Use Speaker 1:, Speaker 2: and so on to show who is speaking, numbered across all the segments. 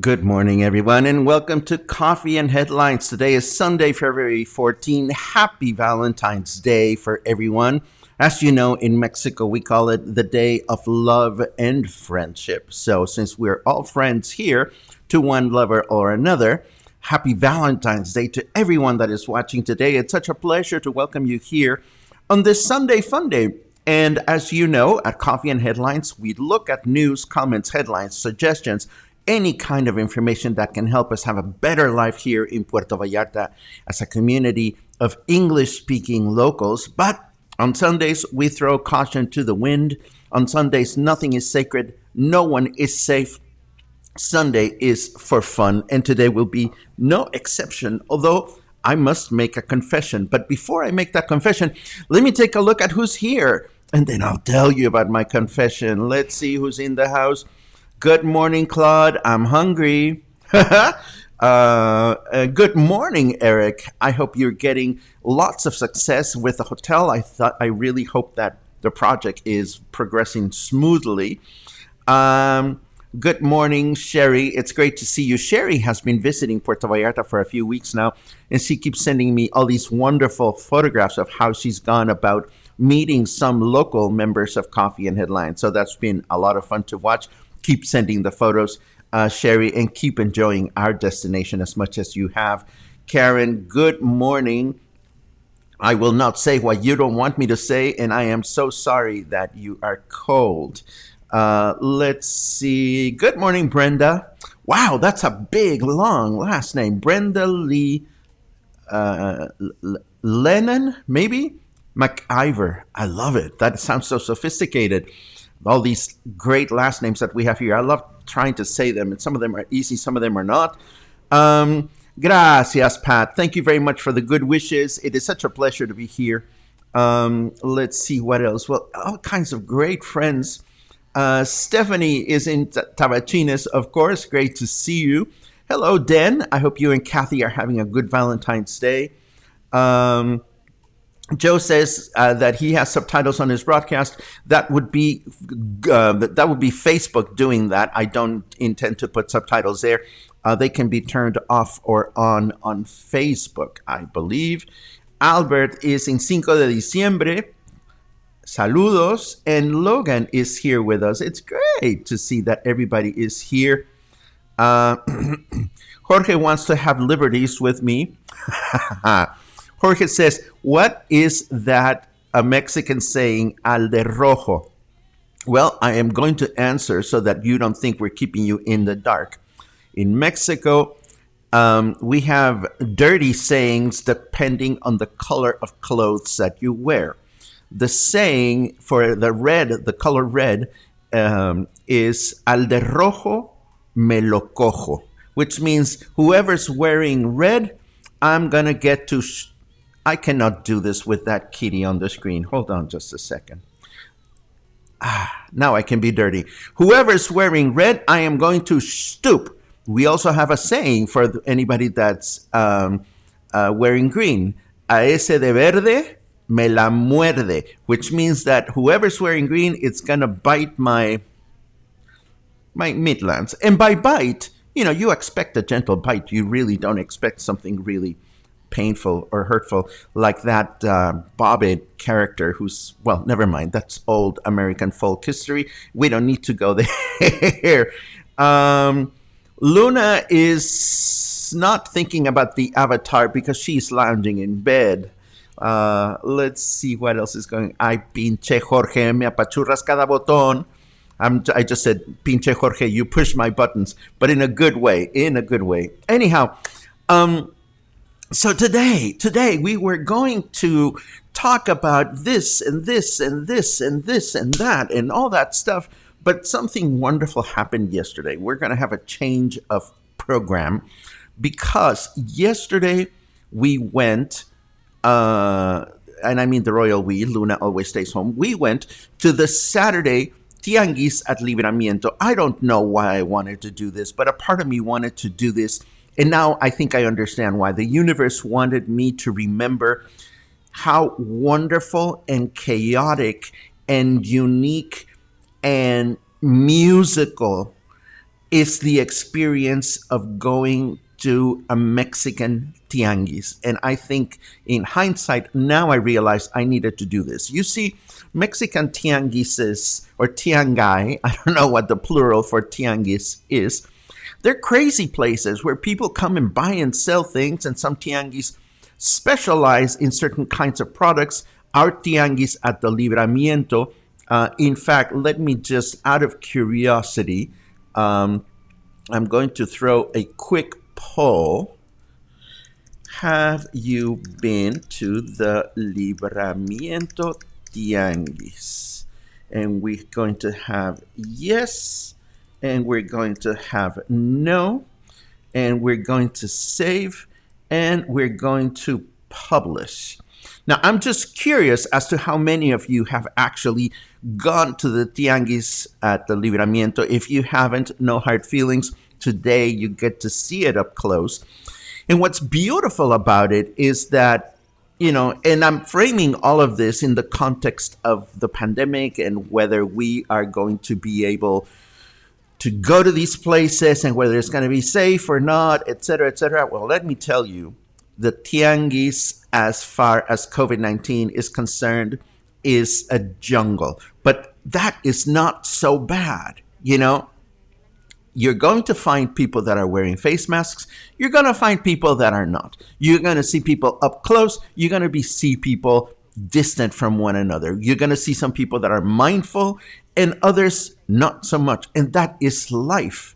Speaker 1: Good morning, everyone, and welcome to Coffee and Headlines. Today is Sunday, February 14. Happy Valentine's Day for everyone. As you know, in Mexico, we call it the Day of Love and Friendship. So since we're all friends here, to one lover or another, happy Valentine's Day to everyone that is watching today. It's such a pleasure to welcome you here on this Sunday Funday. And as you know, at Coffee and Headlines, we look at news, comments, headlines, suggestions, any kind of information that can help us have a better life here in Puerto Vallarta as a community of English-speaking locals. But on Sundays, we throw caution to the wind. On Sundays, nothing is sacred. No one is safe. Sunday is for fun, and today will be no exception, although I must make a confession. But before I make that confession, let me take a look at who's here, and then I'll tell you about my confession. Let's see who's in the house. Good morning, Claude. I'm hungry. Good morning, Eric. I hope you're getting lots of success with the hotel. I really hope that the project is progressing smoothly. Good morning, Sherry. It's great to see you. Sherry has been visiting Puerto Vallarta for a few weeks now, and she keeps sending me all these wonderful photographs of how she's gone about meeting some local members of Coffee and Headlines. So that's been a lot of fun to watch. Keep sending the photos, Sherry, and keep enjoying our destination as much as you have. Karen, good morning. I will not say what you don't want me to say, and I am so sorry that you are cold. Let's see. Good morning, Brenda. Wow, that's a big, long last name. Brenda Lee Lennon, maybe? McIver. I love it. That sounds so sophisticated. All these great last names that we have here. I love trying to say them, and some of them are easy, some of them are not. Gracias, Pat. Thank you very much for the good wishes. It is such a pleasure to be here. Let's see what else. Well, all kinds of great friends. Stephanie is in Tabachines, of course. Great to see you. Hello, Den. I hope you and Kathy are having a good Valentine's Day. Joe says that he has subtitles on his broadcast. That would be Facebook doing that. I don't intend to put subtitles there. They can be turned off or on Facebook, I believe. Albert is in Cinco de Diciembre. Saludos. And Logan is here with us. It's great to see that everybody is here. Jorge wants to have liberties with me. Jorge says, what is that a Mexican saying, al de rojo? Well, I am going to answer so that you don't think we're keeping you in the dark. In Mexico, we have dirty sayings depending on the color of clothes that you wear. The saying for the color red, is al de rojo me lo cojo, which means whoever's wearing red, I'm going to get to... I cannot do this with that kitty on the screen. Hold on just a second. Now I can be dirty. Whoever's wearing red, I am going to stoop. We also have a saying for anybody that's wearing green. A ese de verde me la muerde, which means that whoever's wearing green, it's going to bite my midlands. And by bite, you expect a gentle bite. You really don't expect something really painful or hurtful like that Bobbit character who's, well, never mind. That's old American folk history. We don't need to go there. Luna is not thinking about the avatar because she's lounging in bed. Let's see what else is going. Ay, pinche Jorge, me apachurras cada botón. I just said, pinche Jorge, you push my buttons, but in a good way, in a good way. Anyhow, so today we were going to talk about this and this and this and this and that and all that stuff. But something wonderful happened yesterday. We're going to have a change of program because yesterday we went, and I mean the royal we, Luna always stays home. We went to the Saturday Tianguis at Libramiento. I don't know why I wanted to do this, but a part of me wanted to do this. And now I think I understand why. The universe wanted me to remember how wonderful and chaotic and unique and musical is the experience of going to a Mexican tianguis. And I think in hindsight, now I realize I needed to do this. You see, Mexican tianguises or tiangai, I don't know what the plural for tianguis is. They're crazy places where people come and buy and sell things, and some tianguis specialize in certain kinds of products. Our tianguis at the Libramiento, in fact, let me just, out of curiosity, I'm going to throw a quick poll. Have you been to the Libramiento Tianguis? And we're going to have yes, and we're going to have no, and we're going to save, and we're going to publish. Now, I'm just curious as to how many of you have actually gone to the Tianguis at the Libramiento. If you haven't, no hard feelings. Today, you get to see it up close. And what's beautiful about it is that, you know, and I'm framing all of this in the context of the pandemic and whether we are going to be able to go to these places and whether it's going to be safe or not, et cetera, et cetera. Well, let me tell you, the Tianguis, as far as COVID-19 is concerned, is a jungle. But that is not so bad, you know? You're going to find people that are wearing face masks. You're going to find people that are not. You're going to see people up close. You're going to see people distant from one another. You're going to see some people that are mindful and others not so much. And that is life.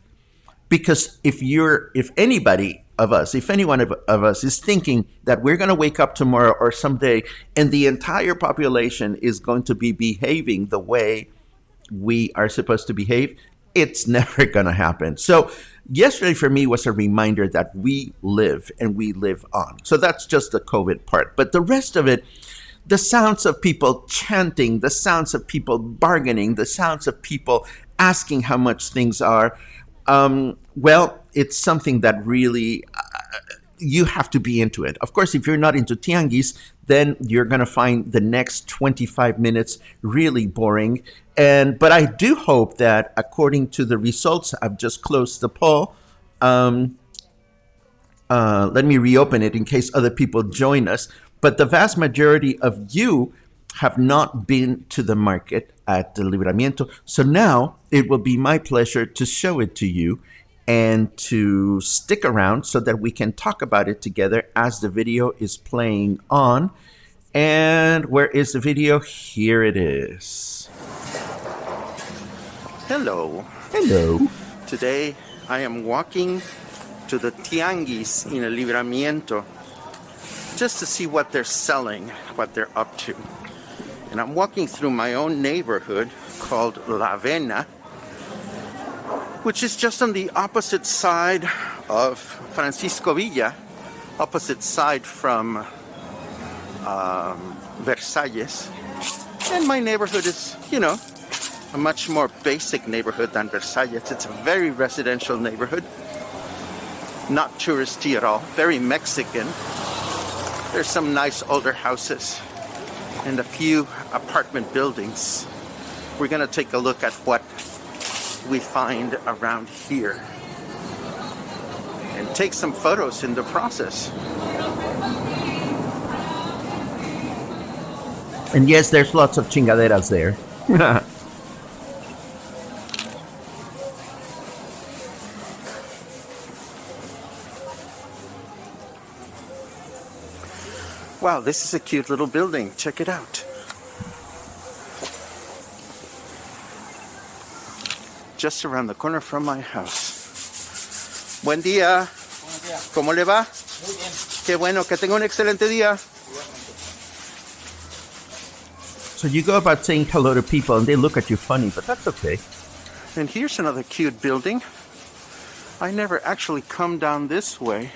Speaker 1: Because if anybody of us, if any one of us is thinking that we're going to wake up tomorrow or someday and the entire population is going to be behaving the way we are supposed to behave, it's never going to happen. So yesterday for me was a reminder that we live and we live on. So that's just the COVID part. But the rest of it, the sounds of people chanting, the sounds of people bargaining, the sounds of people asking how much things are, well, it's something that really you have to be into it. Of course, if you're not into tianguis, then you're going to find the next 25 minutes really boring. But I do hope that according to the results, I've just closed the poll. Let me reopen it in case other people join us. But the vast majority of you have not been to the market at the Libramiento. So now it will be my pleasure to show it to you and to stick around so that we can talk about it together as the video is playing on. And where is the video? Here it is. Hello. Hello. Today I am walking to the Tianguis in el Libramiento just to see what they're selling, what they're up to. And I'm walking through my own neighborhood called La Avena, which is just on the opposite side of Francisco Villa, opposite side from Versalles. And my neighborhood is, you know, a much more basic neighborhood than Versalles. It's a very residential neighborhood, not touristy at all, very Mexican. There's some nice older houses and a few apartment buildings. We're gonna take a look at what we find around here and take some photos in the process. And yes, there's lots of chingaderas there. Wow, this is a cute little building. Check it out. Just around the corner from my house. Buen día.
Speaker 2: Buenos días.
Speaker 1: ¿Cómo le va?
Speaker 2: Muy bien.
Speaker 1: Qué bueno, que tenga un excelente día. So you go about saying hello to people and they look at you funny, but that's okay. And here's another cute building. I never actually come down this way.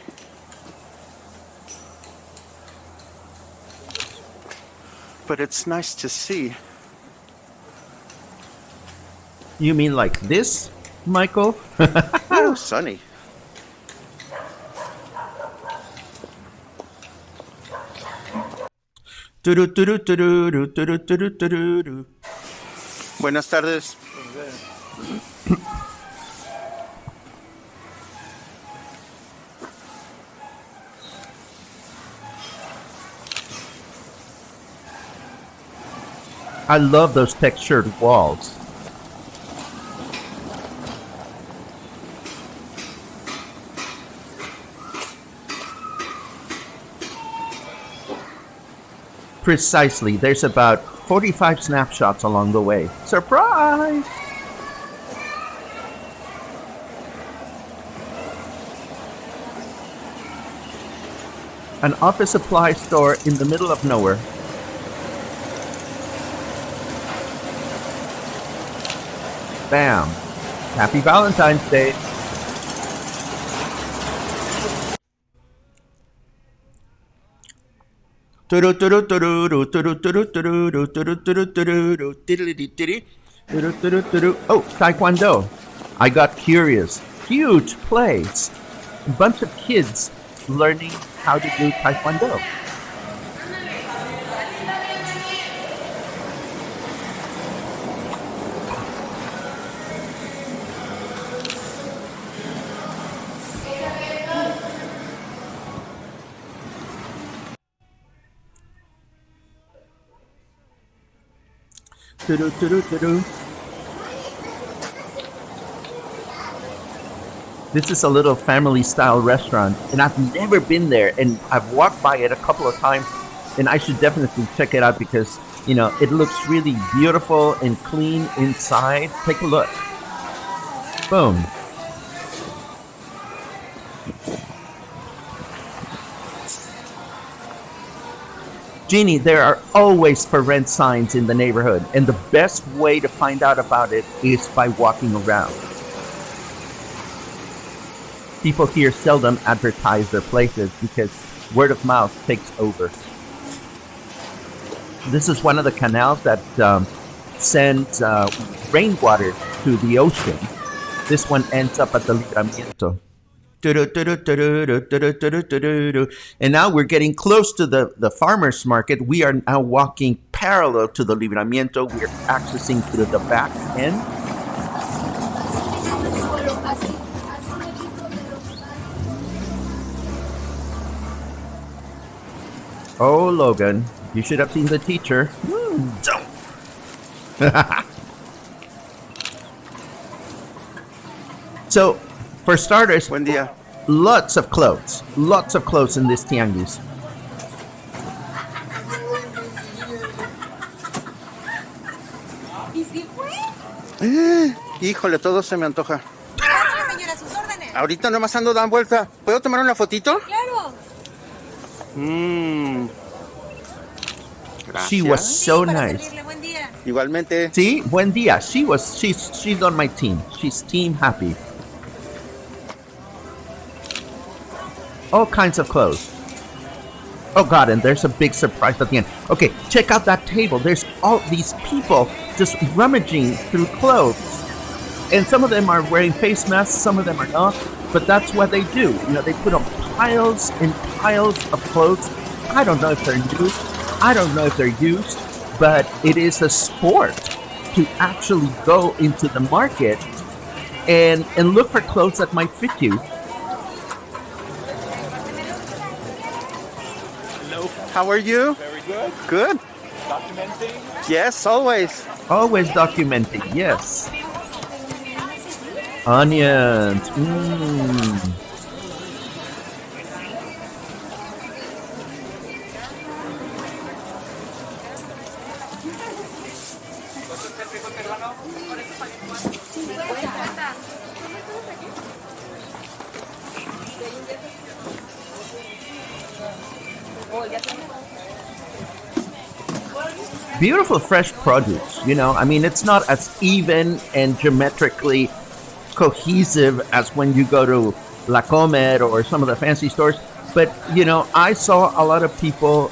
Speaker 1: But it's nice to see. You mean like this, Michael? Oh, sunny. Buenas tardes. I love those textured walls. Precisely. There's about 45 snapshots along the way. Surprise! An office supply store in the middle of nowhere. Bam! Happy Valentine's Day! Oh, Taekwondo. I got curious. Huge place. A bunch of kids learning how to do Taekwondo. This is a little family-style restaurant, and I've never been there, and I've walked by it a couple of times, and I should definitely check it out because, you know, it looks really beautiful and clean inside. Take a look. Boom. Jeannie, there are always for rent signs in the neighborhood, and the best way to find out about it is by walking around. People here seldom advertise their places because word of mouth takes over. This is one of the canals that sends rainwater to the ocean. This one ends up at the Libramiento. And now we're getting close to the farmer's market. We are now walking parallel to the Libramiento. We're accessing through the back end. Oh, Logan, you should have seen the teacher. So, for starters,
Speaker 3: Buen día.
Speaker 1: lots of clothes in this Tianguis.
Speaker 4: ¿Y si fue?
Speaker 3: Híjole, todo se me antoja.
Speaker 4: Pásale, señora, sus órdenes.
Speaker 3: Ahorita nomás ando dando vuelta. ¿Puedo tomar una fotito?
Speaker 4: Claro.
Speaker 3: Gracias.
Speaker 1: She was so
Speaker 4: Para
Speaker 1: nice.
Speaker 4: servirle, buen día.
Speaker 3: Igualmente.
Speaker 1: See, buen dia. She's on my team. She's team happy. All kinds of clothes. Oh God, and there's a big surprise at the end. Okay, check out that table. There's all these people just rummaging through clothes. And some of them are wearing face masks, some of them are not. But that's what they do. You know, they put on piles and piles of clothes. I don't know if they're new. I don't know if they're used. But it is a sport to actually go into the market and look for clothes that might fit you.
Speaker 3: Hello. How are you?
Speaker 2: Very good.
Speaker 3: Good.
Speaker 2: Documenting.
Speaker 3: Yes, always.
Speaker 1: Always documenting, yes. Onions. Beautiful fresh produce, you know. I mean, it's not as even and geometrically cohesive as when you go to La Comer or some of the fancy stores. But, you know, I saw a lot of people,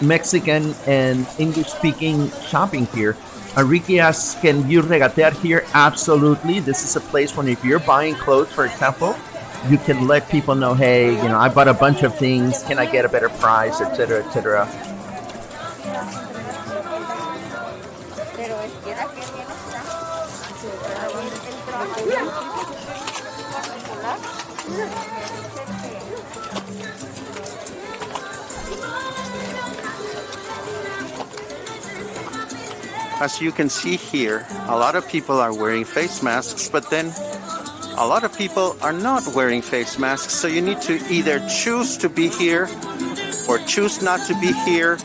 Speaker 1: Mexican and English speaking, shopping here. Enrique asks, can you regatear here? Absolutely. This is a place when if you're buying clothes, for example, you can let people know, hey, you know, I bought a bunch of things. Can I get a better price, etc., etc.
Speaker 3: As you can see here, a lot of people are wearing face masks, but then a lot of people are not wearing face masks. So you need to either choose to be here or choose not to be here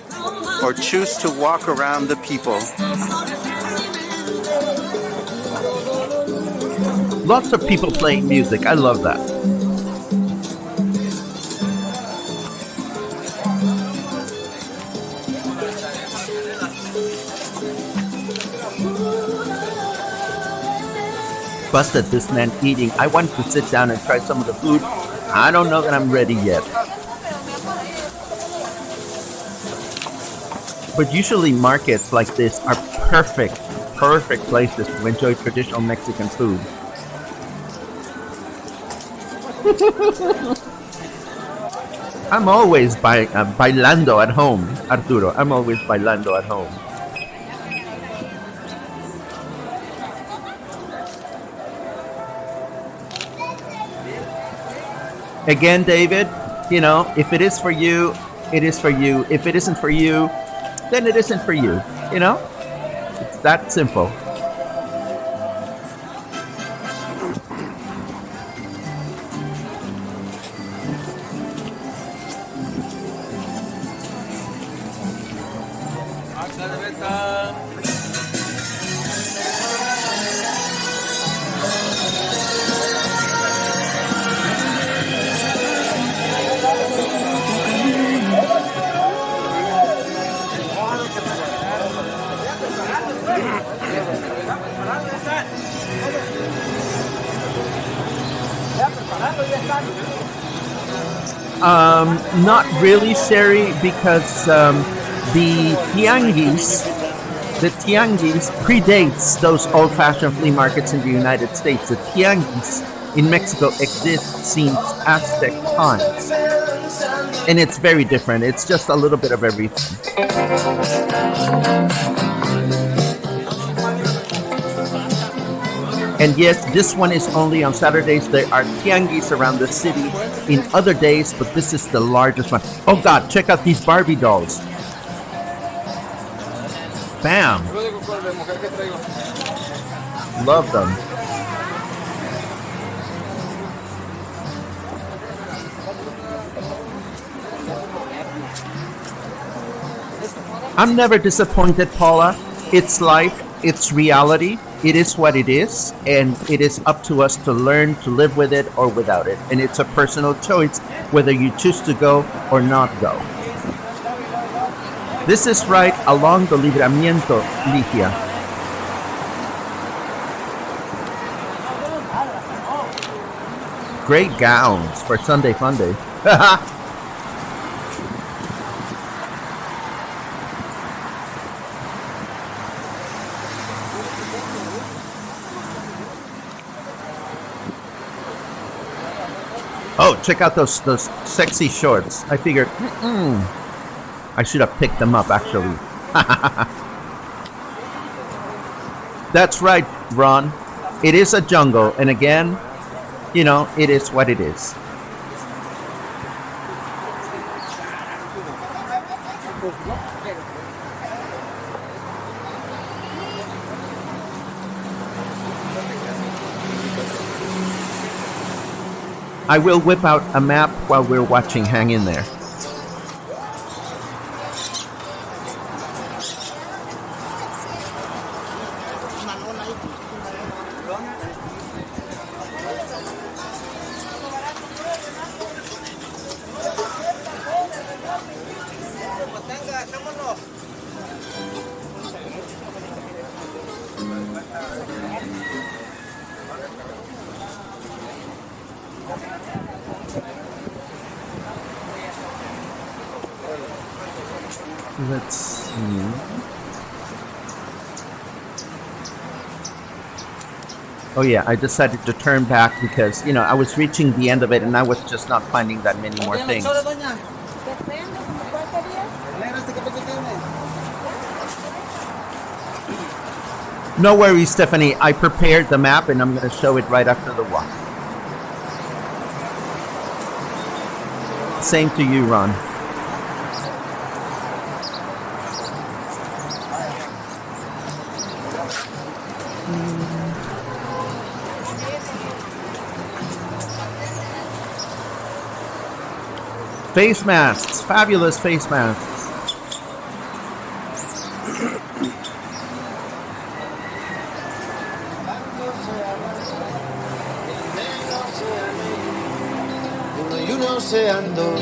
Speaker 3: or choose to walk around the people.
Speaker 1: Lots of people playing music. I love that. Busted, this man eating. I want to sit down and try some of the food. I don't know that I'm ready yet. But usually markets like this are perfect places to enjoy traditional Mexican food. I'm always bailando at home, Arturo. I'm always bailando at home. Again, David, you know, if it is for you, it is for you. If it isn't for you, then it isn't for you. You know? It's that simple. Not really, Sherry, because the Tianguis predates those old-fashioned flea markets in the United States. The Tianguis in Mexico exists since Aztec times, and it's very different. It's just a little bit of everything. And yes, this one is only on Saturdays. There are tianguis around the city in other days, but this is the largest one. Oh God, check out these Barbie dolls. Bam. Love them. I'm never disappointed, Paula. It's life. It's reality. It is what it is, and it is up to us to learn to live with it or without it. And it's a personal choice whether you choose to go or not go. This is right along the Libramiento, Ligia. Great gowns for Sunday Funday. Oh, check out those sexy shorts. I figured, I should have picked them up, actually. That's right, Ron. It is a jungle, and again, you know, it is what it is. I will whip out a map while we're watching. Hang in there. Let's see. Oh yeah, I decided to turn back because, I was reaching the end of it and I was just not finding that many more things. No worries, Stephanie. I prepared the map and I'm going to show it right after the walk. Same to you, Ron. Face masks, fabulous face masks.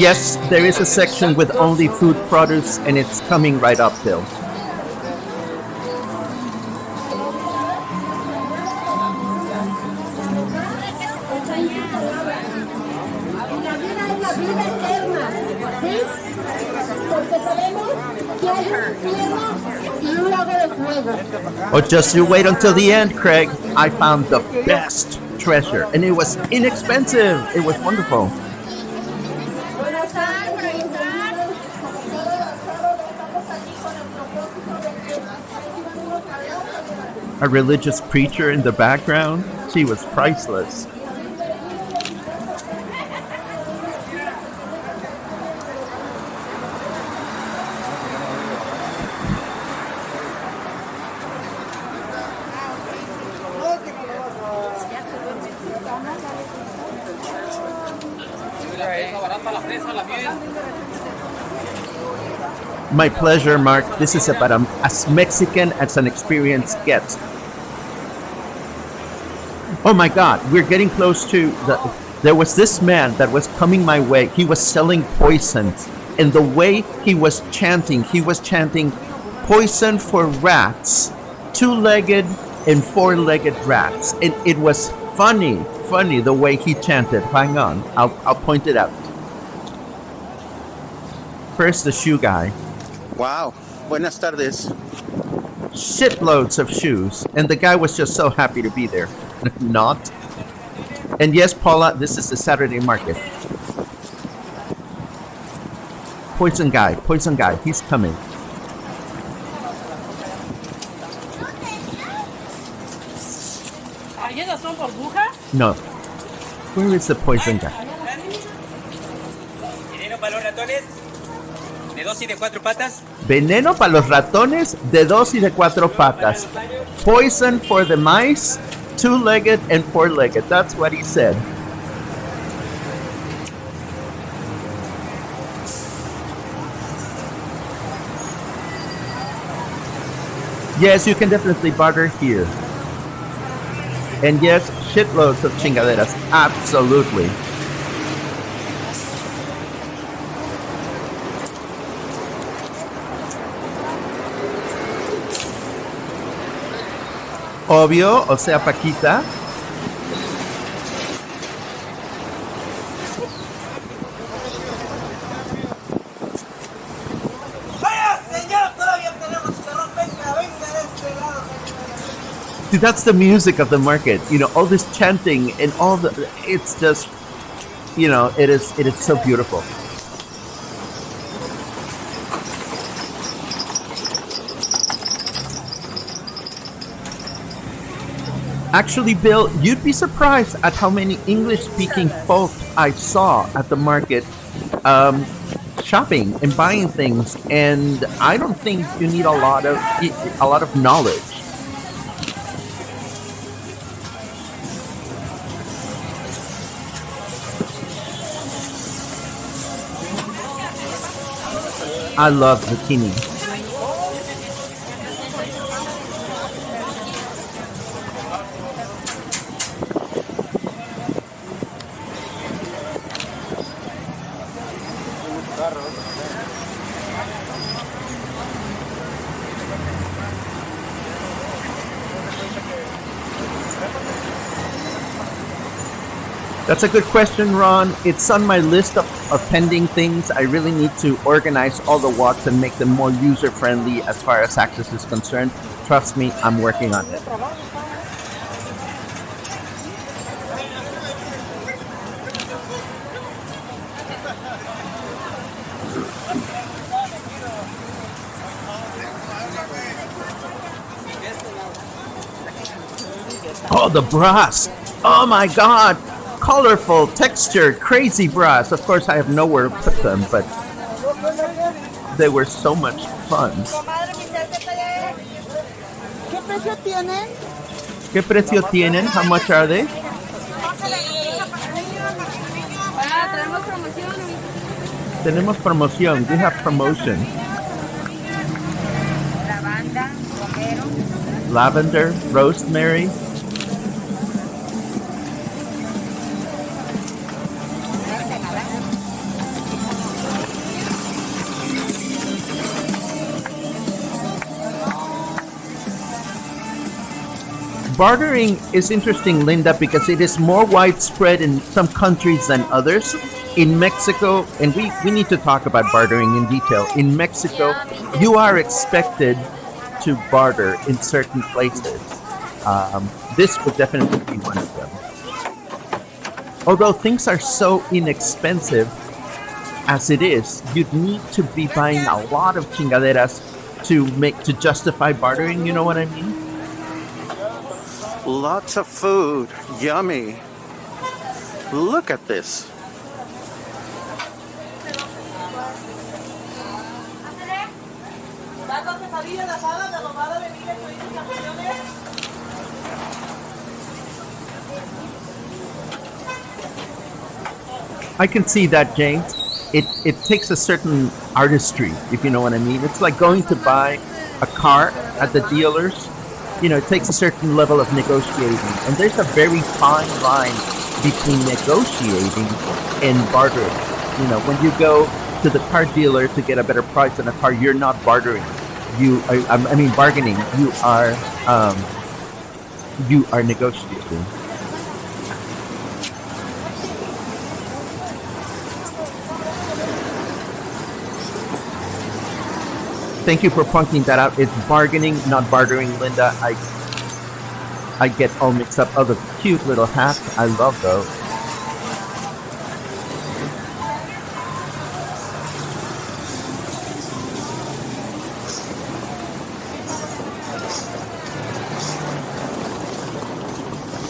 Speaker 1: Yes, there is a section with only food produce and it's coming right up, Bill. Oh, just you wait until the end, Craig. I found the best treasure and it was inexpensive. It was wonderful. A religious preacher in the background. She was priceless. My pleasure, Mark. This is about as Mexican as an experience gets. Oh my God, we're getting close to there was this man that was coming my way. He was selling poison. And the way he was chanting poison for rats, 2-legged and 4-legged rats. And it was funny the way he chanted. Hang on, I'll point it out. First, the shoe guy.
Speaker 3: Wow. Buenas tardes.
Speaker 1: Shitloads of shoes. And the guy was just so happy to be there. Not. And yes, Paula, this is the Saturday market. Poison guy, he's coming. No. Where is the poison guy? Veneno para los ratones de 2 y de 4 patas. Poison for the mice, 2-legged and 4-legged. That's what he said. Yes, you can definitely barter here. And yes, shitloads of chingaderas. Absolutely. Obvio, o sea, Paquita. See, that's the music of the market. All this chanting and it's just, it is so beautiful. Actually, Bill, you'd be surprised at how many English-speaking folk I saw at the market shopping and buying things, and I don't think you need a lot of knowledge. I love zucchini. That's a good question, Ron. It's on my list of of pending things. I really need to organize all the walks and make them more user friendly as far as access is concerned. Trust me, I'm working on it. Oh, the bras. Oh my God. Colorful, textured, crazy bras. Of course, I have nowhere to put them, but they were so much fun.
Speaker 4: ¿Qué precio tienen?
Speaker 1: ¿Qué precio tienen? How much are they?
Speaker 4: Tenemos promoción.
Speaker 1: Tenemos promoción. We have promotion.
Speaker 4: Lavanda, romero.
Speaker 1: Lavender, rosemary. Bartering is interesting, Linda, because it is more widespread in some countries than others. In Mexico, and we need to talk about bartering in detail. In Mexico, you are expected to barter in certain places. This would definitely be one of them. Although things are so inexpensive as it is, you'd need to be buying a lot of chingaderas to justify bartering. You know what I mean?
Speaker 3: Lots of food. Yummy. Look at this.
Speaker 1: I can see that, James. It takes a certain artistry, if you know what I mean. It's like going to buy a car at the dealers. You know, it takes a certain level of negotiating. And there's a very fine line between negotiating and bartering. You know, when you go to the car dealer to get a better price on a car, you're not bartering. Bargaining. You are negotiating. Thank you for pointing that out. It's bargaining, not bartering, Linda. I get all mixed up. Oh, the cute little hats. I love those.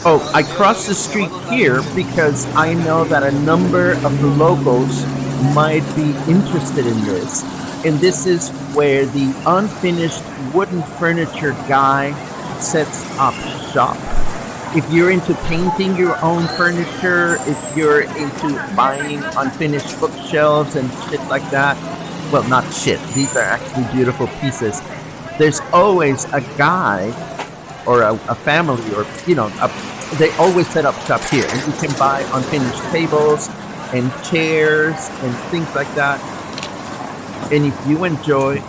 Speaker 1: Oh, I crossed the street here because I know that a number of the locals might be interested in this. And this is where the unfinished wooden furniture guy sets up shop. If you're into painting your own furniture, if you're into buying unfinished bookshelves and shit like that, well, not shit, these are actually beautiful pieces. There's always a guy or a family or, they always set up shop here. And you can buy unfinished tables and chairs and things like that. And if you enjoy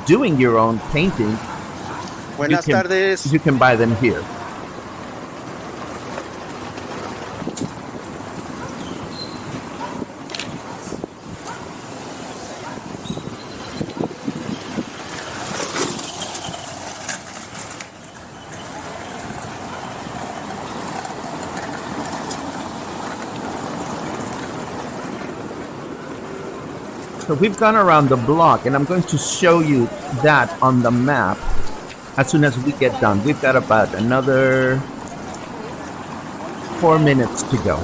Speaker 1: doing your own painting,
Speaker 3: Buenas tardes.
Speaker 1: you can buy them here. So we've gone around the block, and I'm going to show you that on the map as soon as we get done. We've got about another 4 minutes to go.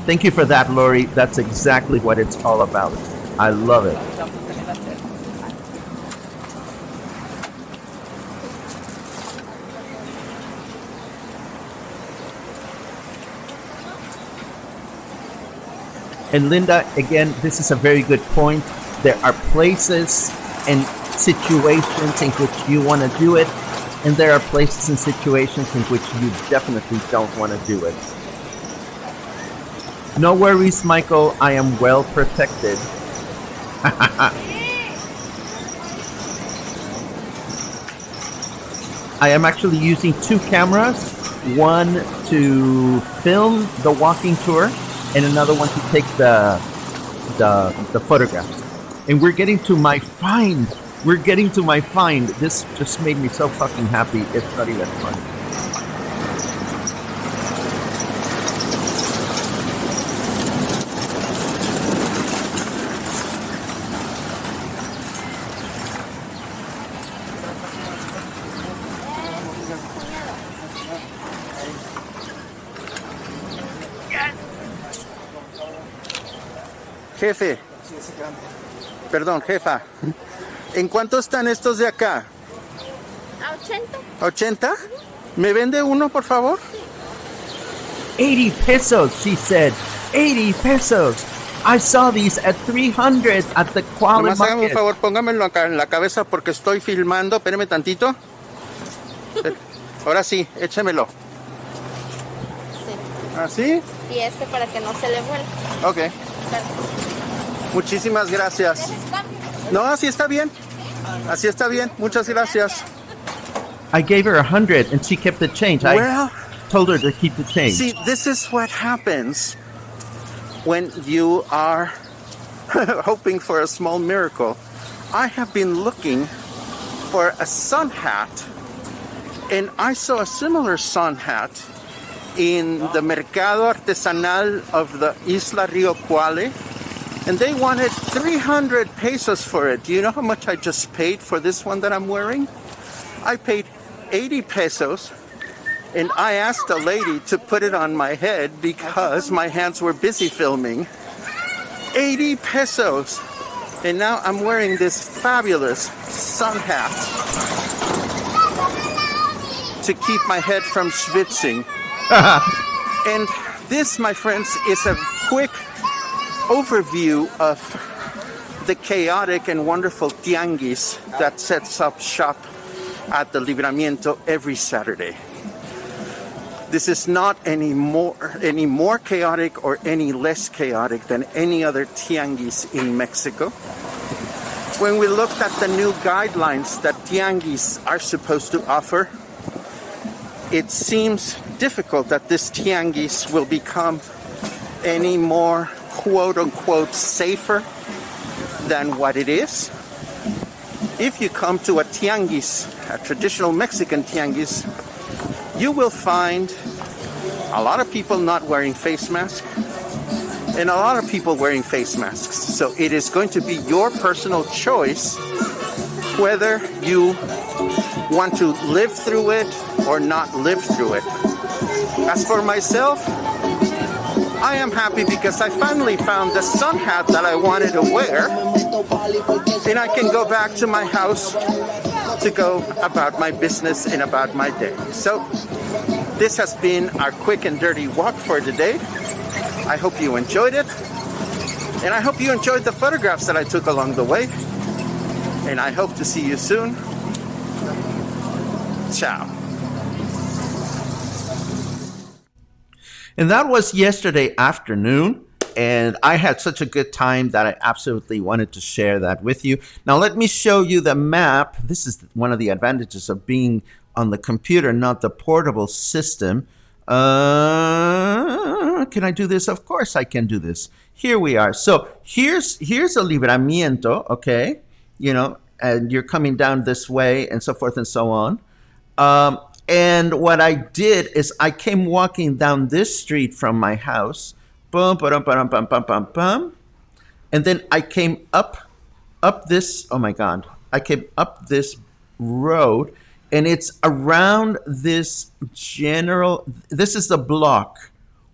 Speaker 1: Thank you for that, Lori. That's exactly what it's all about. I love it. And Linda, again, this is a very good point. There are places and situations in which you want to do it, and there are places and situations in which you definitely don't want to do it. No worries, Michael. I am well protected. I am actually using 2 cameras. one to film the walking tour, and another one to take the photographs. And we're getting to my find. We're getting to my find. This just made me so fucking happy. It's not even funny.
Speaker 3: Jefe, perdón, jefa, ¿en cuánto están estos de acá?
Speaker 4: ¿A 80?
Speaker 3: ¿80? ¿Me vende uno, por favor?
Speaker 1: 80 pesos, she said. 80 pesos. I saw these at 300 at the Quality
Speaker 3: Nomás hágame un
Speaker 1: Market.
Speaker 3: favor, póngamelo acá en la cabeza porque estoy filmando. Espéreme tantito. Ahora sí, échemelo.
Speaker 4: Sí.
Speaker 3: ¿Así?
Speaker 4: Y este para que no se le vuelva.
Speaker 3: Ok. Muchísimas gracias. No, así está bien. Así está bien. Muchas gracias.
Speaker 1: I gave her 100 and she kept the change. I
Speaker 3: Well,
Speaker 1: told her to keep the change.
Speaker 3: see, this is what happens when you are hoping for a small miracle. I have been looking for a sun hat, and I saw a similar sun hat in the Mercado Artesanal of the Isla Rio Cuale, and they wanted 300 pesos for it. Do you know how much I just paid for this one that I'm wearing? I paid 80 pesos, and I asked a lady to put it on my head because my hands were busy filming. 80 pesos. And now I'm wearing this fabulous sun hat to keep my head from schwitzing. And this, my friends, is a quick overview of the chaotic and wonderful Tianguis that sets up shop at the Libramiento every Saturday. This is not any more chaotic or any less chaotic than any other Tianguis in Mexico. When we looked at the new guidelines that Tianguis are supposed to offer, it seems difficult that this Tianguis will become any more quote-unquote safer than what it is. If you come to a Tianguis, a traditional Mexican Tianguis, you will find a lot of people not wearing face masks and a lot of people wearing face masks. So it is going to be your personal choice whether you want to live through it or not live through it. As for myself, I am happy because I finally found the sun hat that I wanted to wear, and I can go back to my house to go about my business and about my day. So this has been our quick and dirty walk for today. I hope you enjoyed it, and I hope you enjoyed the photographs that I took along the way, and I hope to see you soon. Ciao.
Speaker 1: And that was yesterday afternoon. And I had such a good time that I absolutely wanted to share that with you. Now, let me show you the map. This is one of the advantages of being on the computer, not the portable system. Can I do this? Of course I can do this. Here we are. So here's a Libramiento, okay? You know, and you're coming down this way and so forth and so on. And what I did is I came walking down this street from my house. Boom, ba-dum, ba-dum, bum, bum, bum, bum. And then I came up this, oh my God, I came up this road, and it's around this this is the block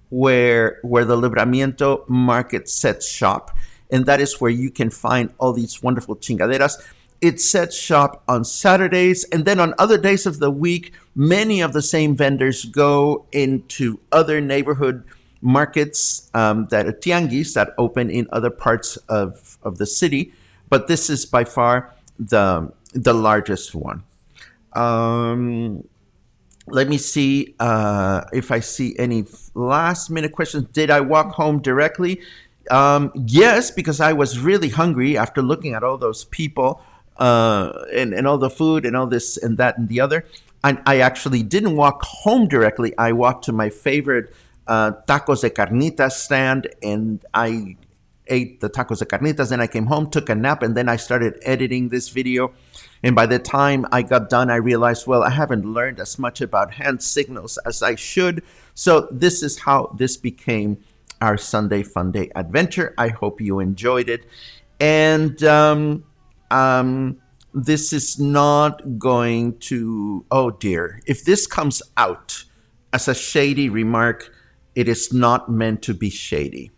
Speaker 1: where the Libramiento market sets shop. And that is where you can find all these wonderful chingaderas. It sets shop on Saturdays, and then on other days of the week, many of the same vendors go into other neighborhood markets that are tianguis that open in other parts of the city, but this is by far the largest one. Let me see if I see any last minute questions. Did I walk home directly? Yes, because I was really hungry after looking at all those people and all the food and all this and that and the other. I actually didn't walk home directly. I walked to my favorite tacos de carnitas stand, and I ate the tacos de carnitas. Then I came home, took a nap, and then I started editing this video. And by the time I got done, I realized, well, I haven't learned as much about hand signals as I should. So this is how this became our Sunday Funday adventure. I hope you enjoyed it. And this is not going to, oh dear, if this comes out as a shady remark, it is not meant to be shady.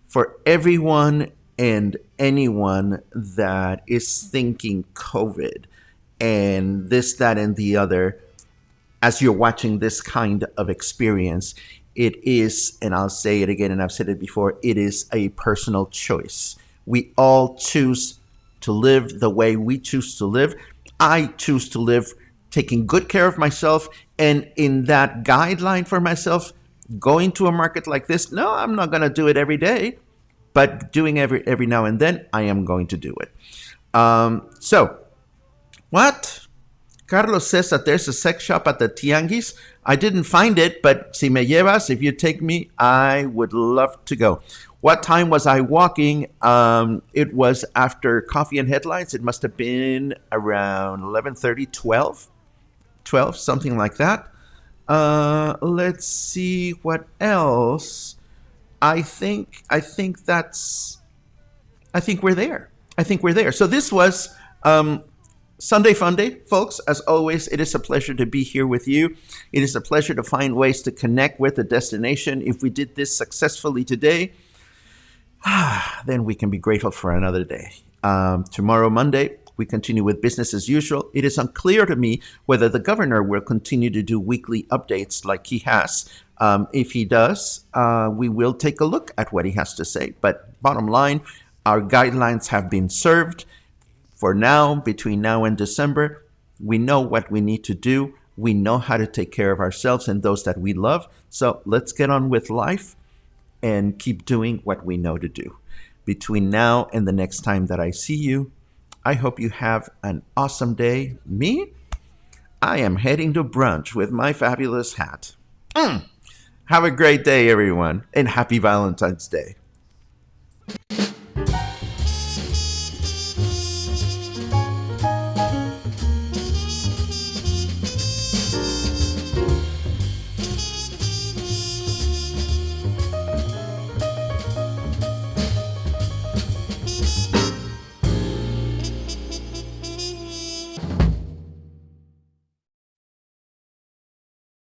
Speaker 1: For everyone and anyone that is thinking COVID and this, that, and the other, as you're watching this kind of experience, it is, and I'll say it again, and I've said it before, it is a personal choice. We all choose to live the way we choose to live. I choose to live taking good care of myself, and in that guideline for myself, going to a market like this, no, I'm not going to do it every day, but doing every now and then, I am going to do it. So, what? Carlos says that there's a sex shop at the Tianguis. I didn't find it, but si me llevas, if you take me, I would love to go. What time was I walking? It was after Coffee and Headlines. It must have been around 11:30, 12, something like that. Let's see what else. I think we're there. So this was Sunday Funday, folks. As always, it is a pleasure to be here with you. It is a pleasure to find ways to connect with the destination. If we did this successfully today, then we can be grateful for another day. Tomorrow, Monday, we continue with business as usual. It is unclear to me whether the governor will continue to do weekly updates like he has. If he does, we will take a look at what he has to say. But bottom line, our guidelines have been served. For now, between now and December, we know what we need to do. We know how to take care of ourselves and those that we love. So let's get on with life and keep doing what we know to do. Between now and the next time that I see you, I hope you have an awesome day. Me? I am heading to brunch with my fabulous hat. Have a great day, everyone, and happy Valentine's Day.